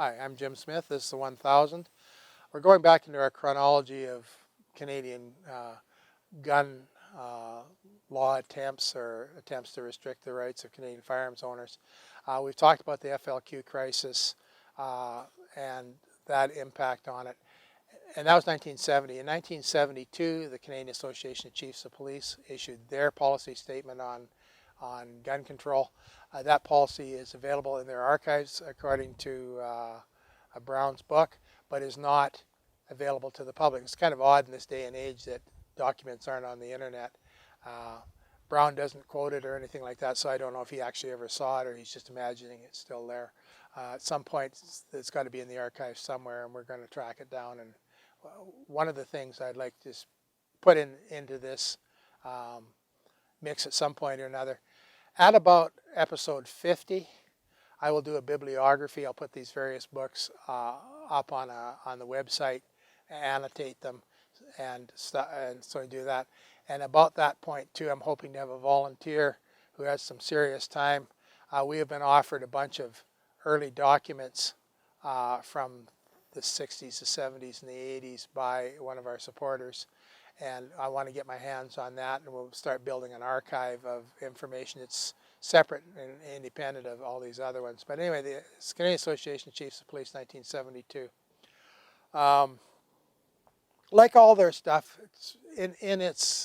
Hi, I'm Jim Smith. This is the 1000. We're going back into our chronology of Canadian gun law attempts or attempts to restrict the rights of Canadian firearms owners. We've talked about the FLQ crisis and that impact on it. And that was 1970. In 1972, the Canadian Association of Chiefs of Police issued their policy statement on gun control. That policy is available in their archives according to Brown's book, but is not available to the public. It's kind of odd in this day and age that documents aren't on the internet. Brown doesn't quote it or anything like that, so I don't know if he actually ever saw it or he's just imagining it's still there. At some point, it's got to be in the archives somewhere, and we're going to track it down. And one of the things I'd like to put into this mix at some point or another, at about episode 50, I will do a bibliography. I'll put these various books up on the website, annotate them, and so I do that. And about that point too, I'm hoping to have a volunteer who has some serious time. We have been offered a bunch of early documents from the 60s, the 70s, and the 80s by one of our supporters. And I want to get my hands on that, and we'll start building an archive of information. It's separate and independent of all these other ones. But anyway, the Canadian Association of Chiefs of Police, 1972. Like all their stuff, it's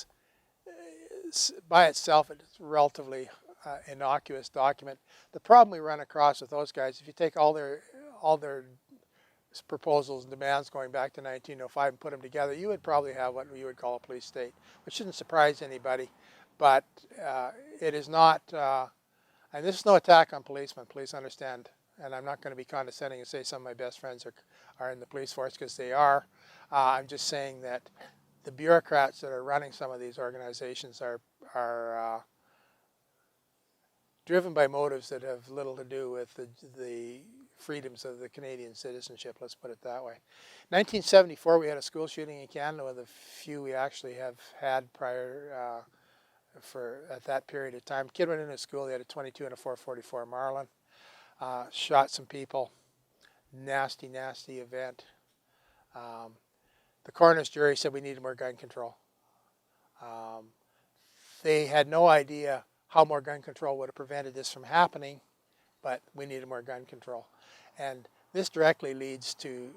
by itself, it's a relatively innocuous document. The problem we run across with those guys, if you take all their proposals and demands going back to 1905 and put them together, you would probably have what you would call a police state, which shouldn't surprise anybody. But it is not, and this is no attack on policemen. Please understand, and I'm not going to be condescending and say some of my best friends are in the police force, because they are. I'm just saying that the bureaucrats that are running some of these organizations are driven by motives that have little to do with the freedoms of the Canadian citizenship, let's put it that way. 1974, we had a school shooting in Canada, one of the few we actually have had prior at that period of time. Kid went into school, he had a .22 and a .444 Marlin, shot some people. Nasty, nasty event. The coroner's jury said we needed more gun control. They had no idea how more gun control would have prevented this from happening, but we needed more gun control. And this directly leads to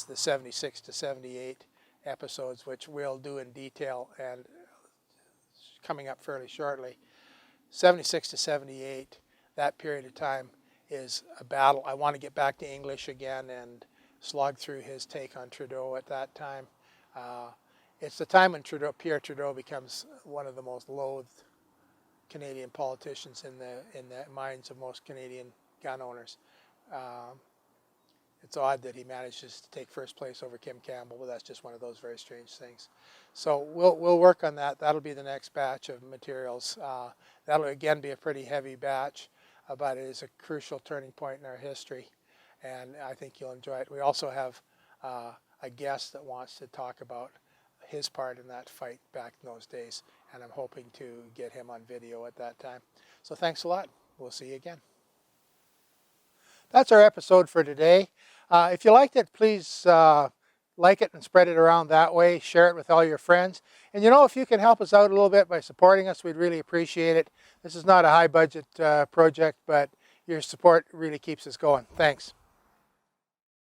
the 76 to 78 episodes, which we'll do in detail and coming up fairly shortly. 76 to 78, that period of time is a battle. I want to get back to English again and slog through his take on Trudeau at that time. It's the time when Pierre Trudeau becomes one of the most loathed Canadian politicians in the minds of most Canadian gun owners. It's odd that he manages to take first place over Kim Campbell, but that's just one of those very strange things. So we'll work on that. That'll be the next batch of materials. That'll again be a pretty heavy batch, but it is a crucial turning point in our history, and I think you'll enjoy it. We also have a guest that wants to talk about his part in that fight back in those days, and I'm hoping to get him on video at that time. So thanks a lot. We'll see you again. That's our episode for today. If you liked it, please like it and spread it around that way. Share it with all your friends. And you know, if you can help us out a little bit by supporting us, we'd really appreciate it. This is not a high budget project, but your support really keeps us going. Thanks.